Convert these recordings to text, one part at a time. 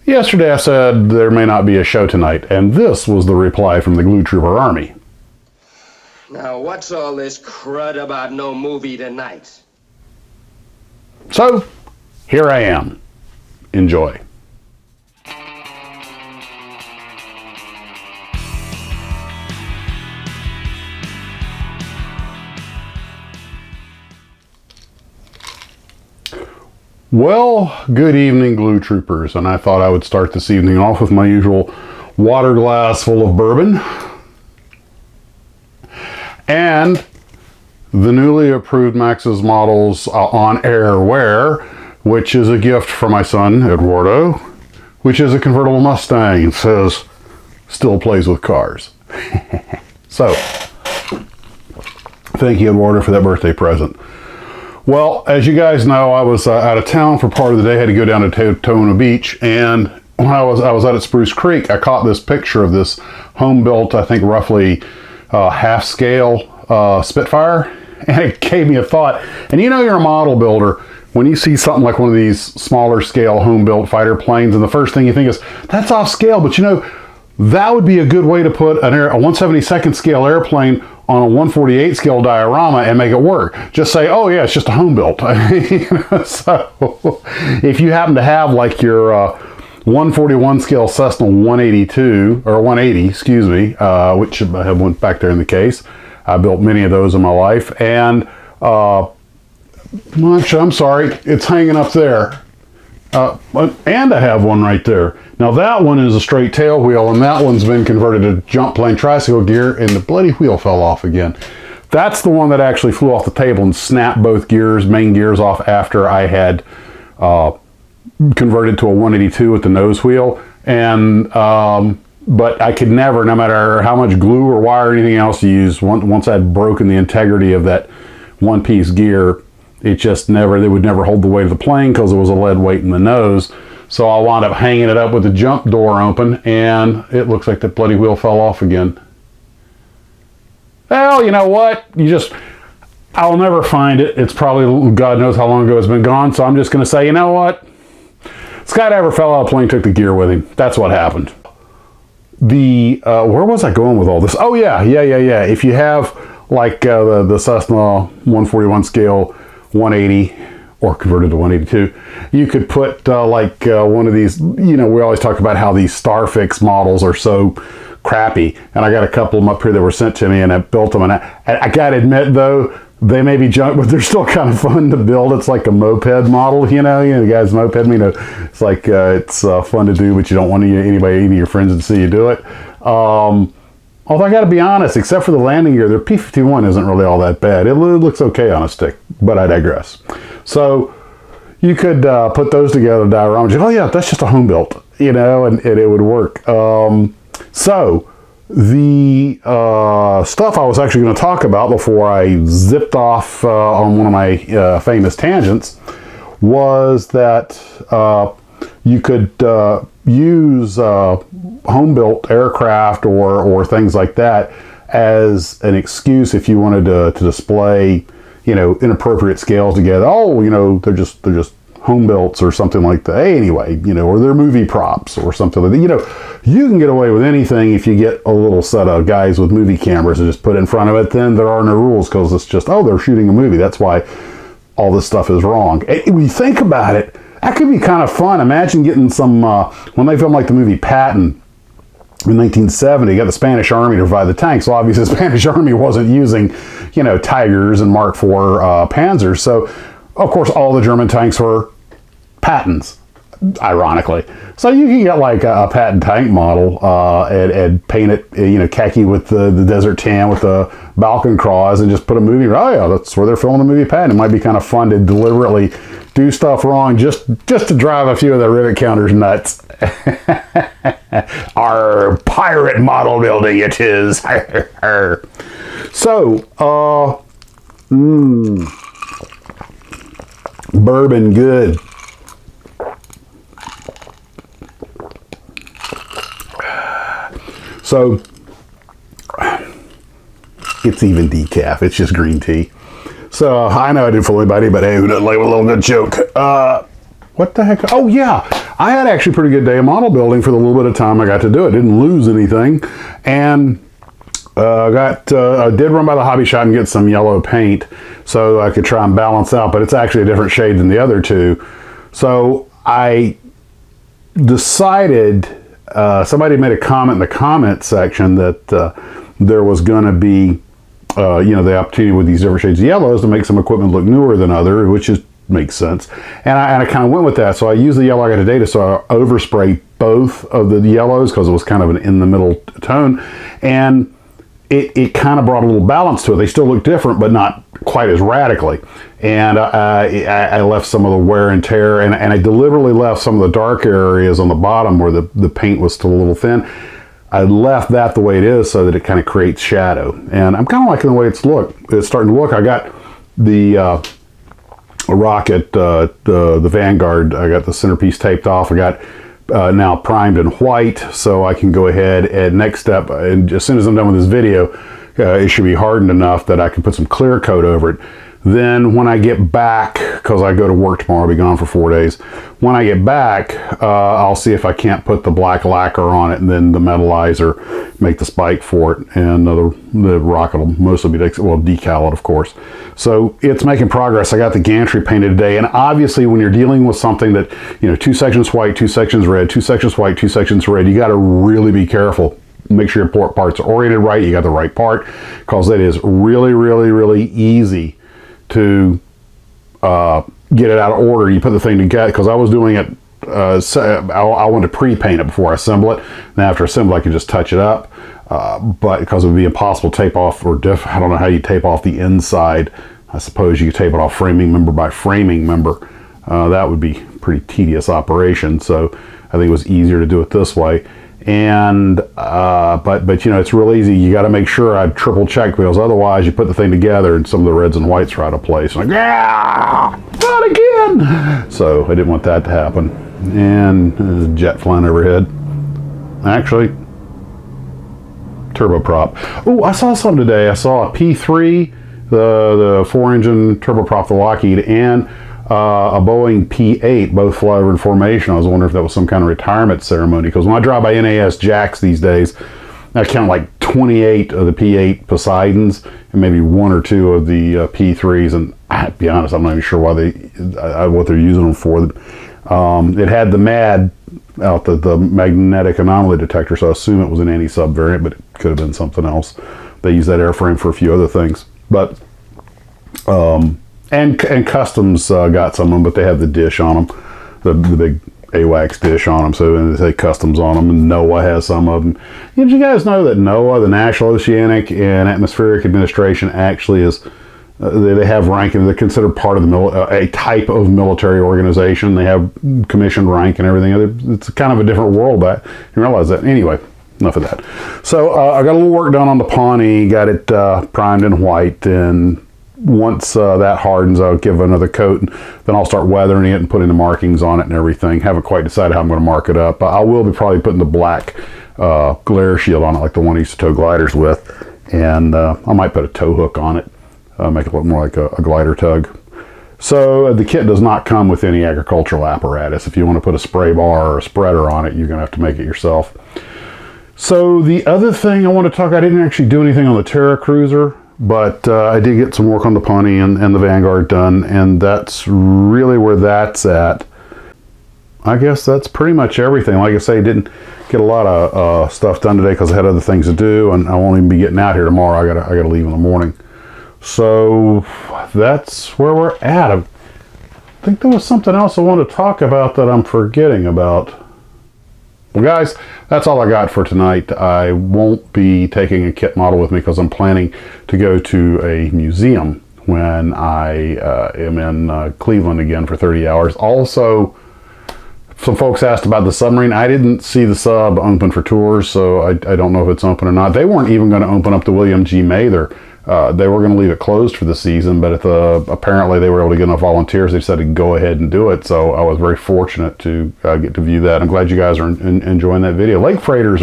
Yesterday I said there may not be a show tonight, and this was the reply from the Glue Trooper Army. Now, what's all this crud about no movie tonight? So, here I am. Enjoy. Well, good evening, Glue Troopers, and I thought I would start this evening off with my usual water glass full of bourbon and the newly approved Max's models on airwear, which is a gift from my son, Eduardo, which is a convertible Mustang. It says, still plays with cars. So, thank you, Eduardo, for that birthday present. Well, as you guys know, I was out of town for part of the day. I had to go down to Tona Beach, and when I was out at Spruce Creek, I caught this picture of this home-built, I think roughly half-scale Spitfire, and it gave me a thought. And you know, you're a model builder when you see something like one of these smaller scale home-built fighter planes, and the first thing you think is, that's off-scale, but you know, that would be a good way to put a 1/72nd scale airplane on a 1/48 scale diorama and make it work. Just say, oh yeah, it's just a home built. So if you happen to have like your 141 scale Cessna 182 or 180, excuse me, which I have one back there in the case. I built many of those in my life, and actually, I'm sorry, it's hanging up there. And I have one right there. Now that one is a straight tail wheel, and that one's been converted to jump plane tricycle gear, and the bloody wheel fell off again. That's the one that actually flew off the table and snapped both gears, main gears off after I had converted to a 182 with the nose wheel. And but I could never, no matter how much glue or wire or anything else you use, once I'd broken the integrity of that one-piece gear, it just never, they would never hold the weight of the plane because it was a lead weight in the nose. So I wound up hanging it up with the jump door open, and it looks like the bloody wheel fell off again. Well, you know what? I'll never find it. It's probably, God knows how long ago it's been gone, so I'm just going to say, you know what? Skydiver fell out of the plane, took the gear with him. That's what happened. Where was I going with all this? Oh, yeah. If you have, like, the Cessna 141 scale 180 or converted to 182, you could put one of these, you know, we always talk about how these Starfix models are so crappy, and I got a couple of them up here that were sent to me, and I built them, and I gotta admit though, they may be junk, but they're still kind of fun to build. It's like a moped model, you know, the guy's moped, you know, it's like it's fun to do, but you don't want any of your friends to see you do it. Although I got to be honest, except for the landing gear, their P-51 isn't really all that bad. It looks okay on a stick, but I digress. So you could put those together, diorama. Oh yeah, that's just a home built, you know, and it would work. So the stuff I was actually going to talk about before I zipped off on one of my famous tangents was that you could use home-built aircraft or things like that as an excuse if you wanted to display, you know, inappropriate scales together. Oh, you know, they're just home-builts or something like that. Anyway, you know, or they're movie props or something like that. You know, you can get away with anything if you get a little set of guys with movie cameras and just put it in front of it. Then there are no rules because it's just, oh, they're shooting a movie. That's why all this stuff is wrong. When you think about it, that could be kind of fun. Imagine getting some, when they filmed like the movie Patton in 1970, you got the Spanish Army to provide the tanks. Well, obviously the Spanish Army wasn't using, you know, Tigers and Mark IV Panzers. So, of course, all the German tanks were Pattons, ironically. So you can get like a Patton tank model and paint it, you know, khaki with the desert tan with the Balkan cross and just put a movie. Oh yeah, that's where they're filming the movie Patton. It might be kind of fun to deliberately do stuff wrong just to drive a few of the rivet counters nuts. Our pirate model building it is. So, bourbon good. So, it's even decaf. It's just green tea. So, I know I didn't fool anybody, but hey, who doesn't like a little good joke? What the heck? Oh, yeah. I had actually a pretty good day of model building for the little bit of time I got to do it. Didn't lose anything. And I did run by the hobby shop and get some yellow paint so I could try and balance out, but it's actually a different shade than the other two. So I decided, somebody made a comment in the comment section that there was going to be, the opportunity with these different shades of yellows to make some equipment look newer than other, which makes sense. And I kind of went with that. So I used the yellow I got today, so I oversprayed both of the yellows because it was kind of an in the middle tone. And it kind of brought a little balance to it. They still look different, but not quite as radically. And I left some of the wear and tear, and I deliberately left some of the dark areas on the bottom where the paint was still a little thin. I left that the way it is so that it kind of creates shadow. And I'm kind of liking the way it's starting to look. I got the rocket, the Vanguard, I got the centerpiece taped off. I got now primed in white, so I can go ahead and next step, and as soon as I'm done with this video, it should be hardened enough that I can put some clear coat over it. Then when I get back, because I go to work tomorrow, I'll be gone for 4 days. When I get back, I'll see if I can't put the black lacquer on it and then the metallizer, make the spike for it, and the rocket will mostly be, decal it, of course. So it's making progress. I got the gantry painted today, and obviously when you're dealing with something that, 2 sections white, 2 sections red, 2 sections white, 2 sections red, you got to really be careful. Make sure your parts are oriented right, you got the right part, because it is really, really, really easy to get it out of order. You put the thing together, because I was doing it, I wanted to pre-paint it before I assemble it. And after I assemble, I can just touch it up. But because it would be impossible to tape off, I don't know how you tape off the inside. I suppose you could tape it off framing member by framing member. That would be a pretty tedious operation. So I think it was easier to do it this way. And but it's real easy. You got to make sure I triple check, because otherwise you put the thing together and some of the reds and whites are out of place. Like, not again. So I didn't want that to happen. And jet flying overhead. Actually, turboprop. Oh, I saw something today. I saw a P3, the 4-engine turboprop, the Lockheed, and a Boeing P8, both fly over in formation. I was wondering if that was some kind of retirement ceremony, because when I drive by NAS Jacks these days, I count like 28 of the P8 Poseidons and maybe 1 or 2 of the P3s, and to be honest, I'm not even sure why what they're using them for. It had the MAD out, the magnetic anomaly detector, so I assume it was an anti-sub variant, but it could have been something else. They use that airframe for a few other things, but and Customs got some of them, but they have the dish on them, the big AWACS dish on them, so they say Customs on them, and NOAA has some of them. Did you guys know that NOAA, the National Oceanic and Atmospheric Administration, actually is, they have ranking, they're considered part of a type of military organization. They have commissioned rank and everything. It's kind of a different world, but you realize that. Anyway, enough of that. So I got a little work done on the Pawnee, got it primed in white, and once that hardens, I'll give it another coat, and then I'll start weathering it and putting the markings on it and everything. Haven't quite decided how I'm going to mark it up. I will be probably putting the black glare shield on it, like the one I used to tow gliders with, and I might put a tow hook on it, make it look more like a glider tug. So the kit does not come with any agricultural apparatus. If you want to put a spray bar or a spreader on it, you're going to have to make it yourself. So the other thing I want to talk, I didn't actually do anything on the Terra Cruiser, but I did get some work on the Pawnee and the Vanguard done, and that's really where that's at. I guess that's pretty much everything. Like I say, didn't get a lot of stuff done today because I had other things to do, and I won't even be getting out here tomorrow. I gotta leave in the morning. So that's where we're at. I think there was something else I wanted to talk about that I'm forgetting about. Well, guys, that's all I got for tonight. I won't be taking a kit model with me because I'm planning to go to a museum when I am in Cleveland again for 30 hours. Also, some folks asked about the submarine. I didn't see the sub open for tours, so I don't know if it's open or not. They weren't even going to open up the William G. Mather. They were going to leave it closed for the season, but apparently they were able to get enough volunteers. They decided to go ahead and do it, so I was very fortunate to get to view that. I'm glad you guys are enjoying that video. Lake freighters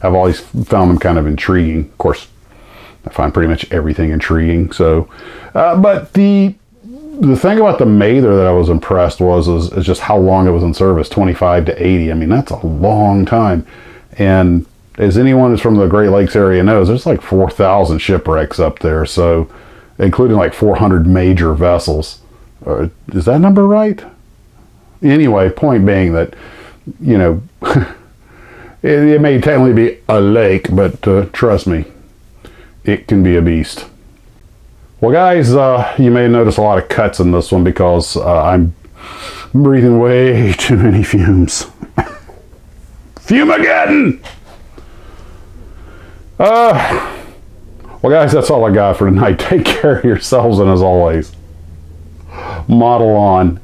I've always found them kind of intriguing. Of course, I find pretty much everything intriguing. So, but the the thing about the Mather that I was impressed is just how long it was in service, 25 to 80. I mean, that's a long time. And as anyone who's from the Great Lakes area knows, there's like 4,000 shipwrecks up there, so including like 400 major vessels. Is that number right? Anyway, point being that, you know, it may technically be a lake, but trust me, it can be a beast. Well, guys, you may notice a lot of cuts in this one because I'm breathing way too many fumes. Fumageddon! Well, guys, that's all I got for tonight. Take care of yourselves, and as always, model on.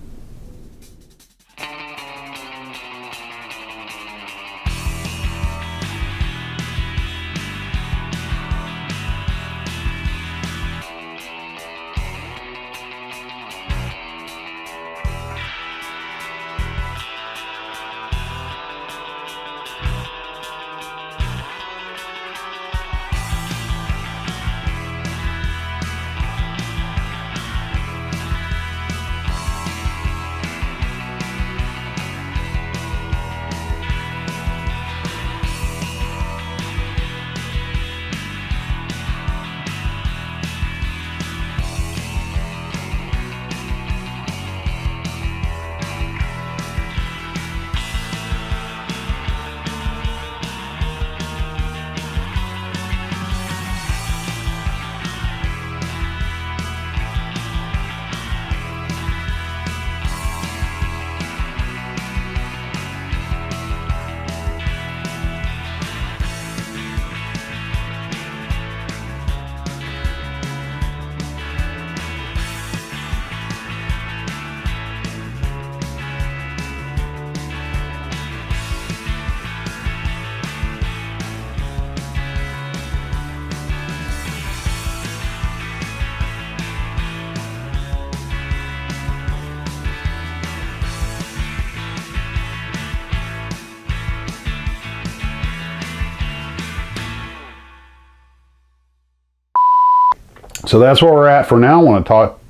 So that's where we're at for now. I want to talk.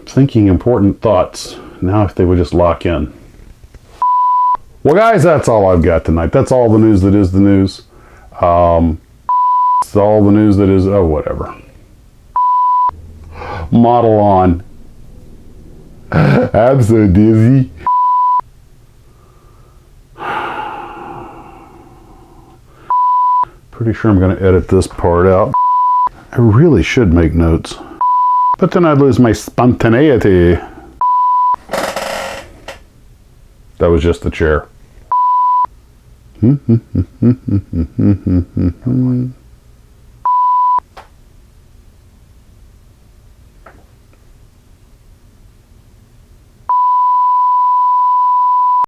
Thinking important thoughts. Now if they would just lock in. Well, guys, that's all I've got tonight. That's all the news that is the news. It's all the news that is, oh, whatever. Model on. I'm so dizzy. Pretty sure I'm going to edit this part out. I really should make notes, but then I'd lose my spontaneity. That was just the chair.